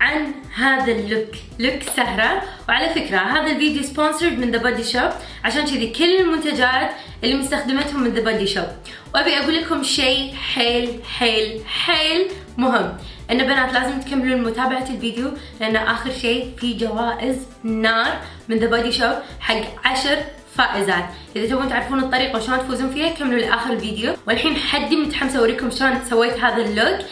عن هذا لوك سهرة. وعلى فكرة هذا الفيديو سبونسرد من ذا بودي شوب، عشان كذي كل المنتجات اللي مستخدمتهم من ذا بودي شوب. وابي اقول لكم شيء حيل مهم، ان بنات لازم تكملون متابعة الفيديو، لان اخر شيء في جوائز نار من ذا بودي شوب حق 10 فائزات. اذا تبون تعرفون الطريقة وشلون تفوزون فيها كملوا لاخر الفيديو. والحين حدي متحمسة اوريكم شلون سويت هذا اللوك.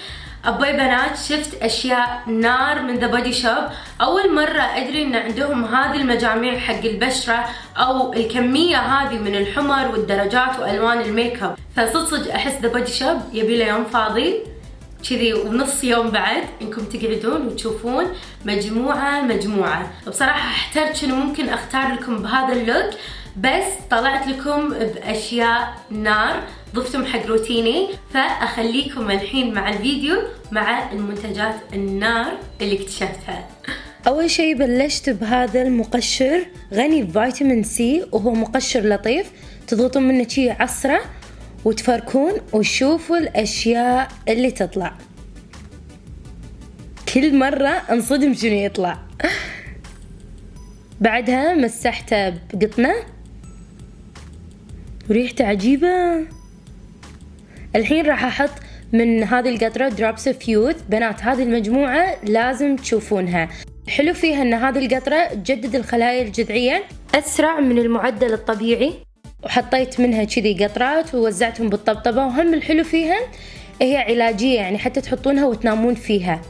أبوي بنات شفت أشياء نار من ذا بودي شوب، أول مرة أدري إن عندهم هذه المجاميع حق البشرة أو الكمية هذه من الحمر والدرجات وألوان الميك اب. فصدق أحس ذا بودي شوب يبي له يوم فاضي كذي ونص يوم بعد إنكم تقعدون وتشوفون مجموعة. بصراحة احترت شنو ممكن أختار لكم بهذا اللوك، بس طلعت لكم بأشياء نار ضفتم حق روتيني. فأخليكم الحين مع الفيديو مع المنتجات النار اللي اكتشفتها. أول شي بلشت بهذا المقشر غني بفيتامين سي، وهو مقشر لطيف تضغطون منه شي عصرة وتفركون وتشوفوا الأشياء اللي تطلع. كل مرة انصدم شنو يطلع. بعدها مسحته بقطنة وريحته عجيبة. الحين راح احط من هذه القطرة دروبس اوف يوث. بنات هذه المجموعة لازم تشوفونها، حلو فيها ان هذه القطرة تجدد الخلايا الجذعية اسرع من المعدل الطبيعي. وحطيت منها كذي قطرات ووزعتهم بالطبطبة. وهم الحلو فيها هي علاجية، يعني حتى تحطونها وتنامون فيها.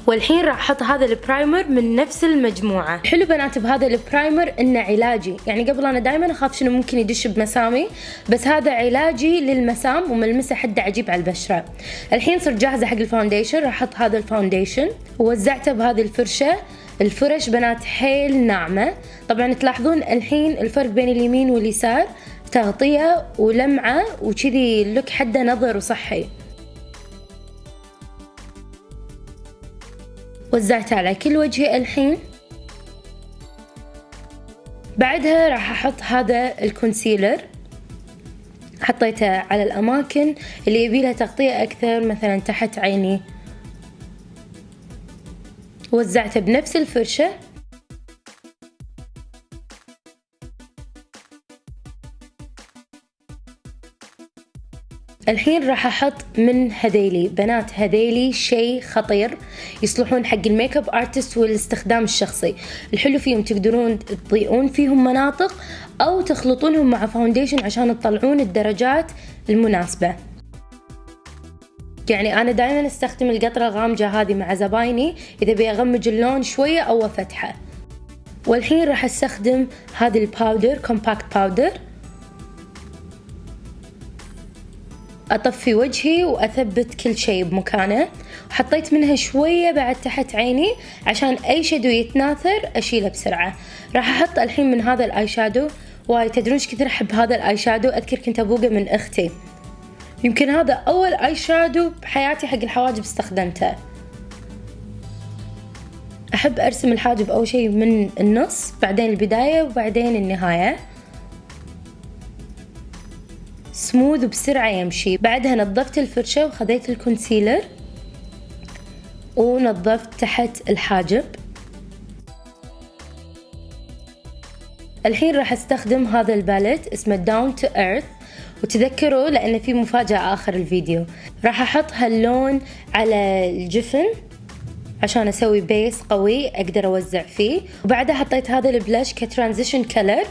والحين راح احط هذا البرايمر من نفس المجموعة. حلو بنات بهذا البرايمر انه علاجي، يعني قبل انا دائما اخاف شنو ممكن يدش بمسامي، بس هذا علاجي للمسام وملمسه حده عجيب على البشرة. الحين صرت جاهزة حق الفاونديشن. راح احط هذا الفاونديشن ووزعته بهذه الفرشة. الفرش بنات حيل ناعمة. طبعا تلاحظون الحين الفرق بين اليمين واليسار، تغطية ولمعة وكذي اللوك حده نظر وصحي. وزعته على كل وجهي. الحين بعدها راح احط هذا الكونسيلر، حطيته على الاماكن اللي يبي لها تغطية اكثر، مثلا تحت عيني. وزعته بنفس الفرشة. الحين راح احط من هذيلي. بنات هذيلي شيء خطير، يصلحون حق الميك اب ارتست والاستخدام الشخصي. الحلو فيهم تقدرون تضيئون فيهم مناطق او تخلطونهم مع فاونديشن عشان تطلعون الدرجات المناسبة. يعني انا دائما استخدم القطرة الغامجة هذه مع زبايني اذا ابي اغمج اللون شوية او افتحه. والحين راح استخدم هذا الباودر، كومباكت باودر. أطفي وجهي وأثبت كل شيء بمكانه. وحطيت منها شوية بعد تحت عيني عشان أي شادو يتناثر أشيله بسرعة. راح أحط الحين من هذا الآي شادو. واي تدرون ايش كثر أحب هذا الآي شادو؟ أذكر كنت أبوقه من أختي. يمكن هذا أول آي شادو بحياتي حق الحواجب استخدمته. أحب أرسم الحاجب أول شيء من النص، بعدين البداية وبعدين النهاية. سموث وبسرعة يمشي. بعدها نظفت الفرشة وخذيت الكونسيلر ونظفت تحت الحاجب. الحين راح استخدم هذا الباليت اسمه داون تو ايرث. وتذكروا لأن في مفاجأة آخر الفيديو، راح أحط هاللون على الجفن عشان أسوي بيس قوي أقدر أوزع فيه. وبعدها حطيت هذا البلاش كترانزيشن كلر،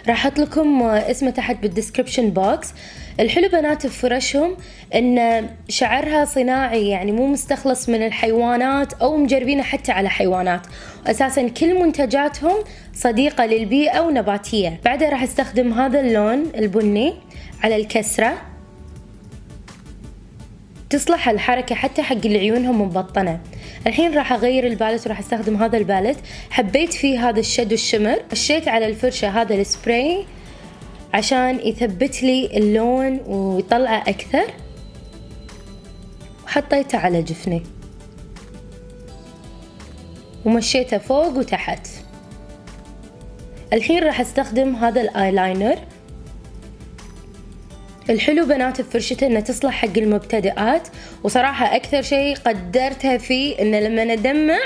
راح أحط لكم اسمه تحت بالديسكريبشن بوكس. الحلو بنات بفرشهم إن شعرها صناعي، يعني مو مستخلص من الحيوانات أو مجربينه حتى على حيوانات. أساسا كل منتجاتهم صديقة للبيئة ونباتية. بعدها راح استخدم هذا اللون البني على الكسرة، تصلح الحركة حتى حق اللي عيونهم مبطنة. الحين راح أغير البالت وراح أستخدم هذا البالت. حبيت فيه هذا الشادو الشمر. رشيت على الفرشة هذا السبراي عشان يثبت لي اللون ويطلعه أكثر، وحطيته على جفني ومشيته فوق وتحت. الحين راح أستخدم هذا الآيلاينر. الحلو بنات بفرشته انه تصلح حق المبتدئات، وصراحة اكثر شيء قدرتها فيه انه لما ندمع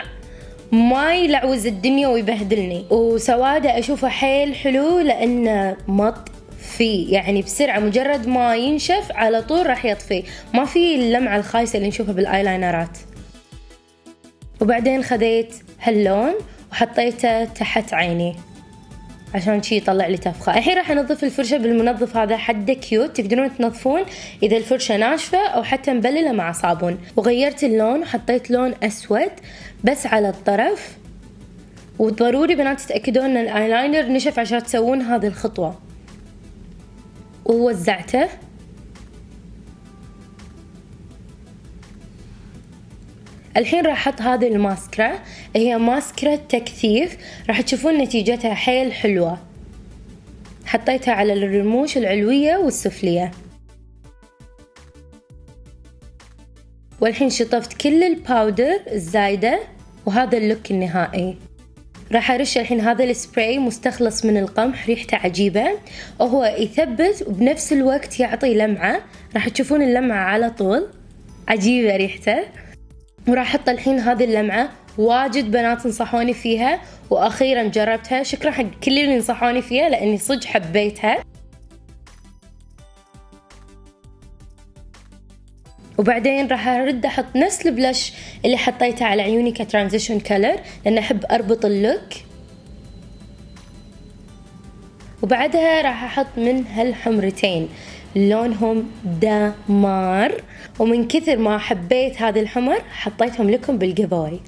ما يلعوز الدنيا ويبهدلني. وسواده اشوفه حيل حلو لانه مط فيه، يعني بسرعة مجرد ما ينشف على طول راح يطفي، ما في اللمعة الخايسة اللي نشوفها بالايلاينرات. وبعدين خذيت هاللون وحطيته تحت عيني عشان شي يطلع لي تفخة. الحين راح انظف الفرشة بالمنظف هذا، حده كيوت، تقدرون تنظفون اذا الفرشة ناشفة او حتى مبللة مع صابون. وغيرت اللون وحطيت لون اسود بس على الطرف. وضروري بنات تتأكدون ان الايلاينر نشف عشان تسوون هذه الخطوة. ووزعته. الحين راح احط هذه الماسكرا، هي ماسكرا تكثيف، راح تشوفون نتيجتها حيل حلوة. حطيتها على الرموش العلوية والسفلية. والحين شطفت كل الباودر الزايدة، وهذا اللوك النهائي. راح ارش الحين هذا السبراي مستخلص من القمح، ريحته عجيبة وهو يثبت وبنفس الوقت يعطي لمعة، راح تشوفون اللمعة على طول، عجيبة ريحته. وراح احط الحين هذه اللمعة، واجد بنات نصحوني فيها واخيرا جربتها، شكرا حق كل اللي نصحوني فيها لاني صدق حبيتها. وبعدين راح ارد احط نفس البلش اللي حطيته على عيوني كترانزيشن كلر لان احب اربط اللوك. وبعدها راح احط من هالحمرتين لونهم دمار، ومن كثر ما حبيت هذه الحمر حطيتهم لكم بالجيف اواي.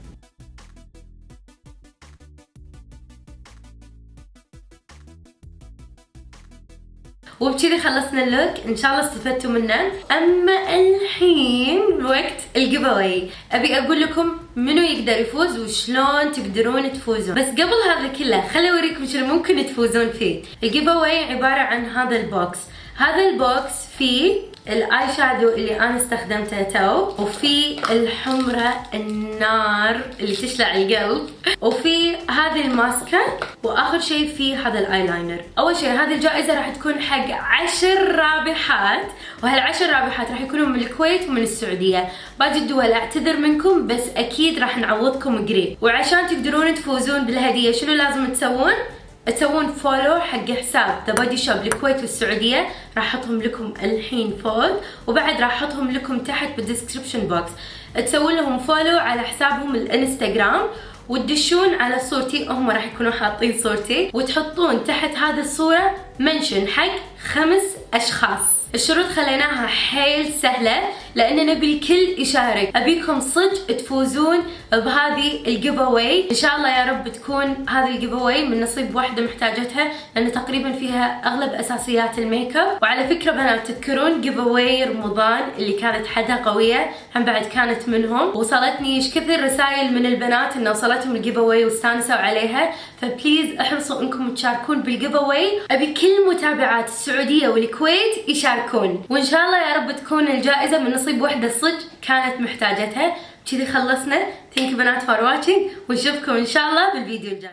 وبكذا خلصنا اللوك، ان شاء الله استفدتوا منه. اما الحين وقت الجيف اواي، ابي اقول لكم منو يقدر يفوز وشلون تقدرون تفوزون. بس قبل هذا كله خليني اوريكم شنو ممكن تفوزون فيه. الجيف اواي عباره عن هذا البوكس. هذا البوكس فيه الاي شادو اللي انا استخدمته تو، وفي الحمرة النار اللي تشلع القلب، وفي هذه الماسكة، واخر شيء في هذا الايلاينر. اول شيء هذه الجائزة راح تكون حق 10 رابحات، وهال10 رابحات راح يكونوا من الكويت ومن السعودية. باقي الدول اعتذر منكم بس اكيد راح نعوضكم قريب. وعشان تقدرون تفوزون بالهدية شنو لازم تسوون فولو حق حساب ذا بودي شوب الكويت والسعودية، راح احطهم لكم الحين فوق، وبعد راح احطهم لكم تحت بالديسكربشن بوكس. تسوون لهم فولو على حسابهم الانستغرام، وتدشون على صورتي، هم راح يكونوا حاطين صورتي، وتحطون تحت هذه الصورة منشن حق 5 اشخاص. الشروط خليناها حيل سهلة لأن نبي الكل يشارك، أبيكم صدق تفوزون بهذه الجيف اواي. إن شاء الله يا رب تكون هذه الجيف اواي من نصيب واحدة محتاجتها، لأن تقريبا فيها أغلب أساسيات الميك اب. وعلى فكرة بنات تذكرون جيف اواي رمضان اللي كانت حدها قوية، هم بعد كانت منهم، وصلتني ايش كثر رسائل من البنات إنه وصلتهم الجيف اواي واستانسوا عليها. فبليز احرصوا انكم تشاركون بالجيف اواي، أبي كل متابعات السعودية والكويت يشاركون، وإن شاء الله يا رب تكون الجائزة من نصيب واحدة صدق كانت محتاجتها. كذي خلصنا. ثانك يو بنات فور واتشنج، ونشوفكم ان شاء الله بالفيديو الجاي.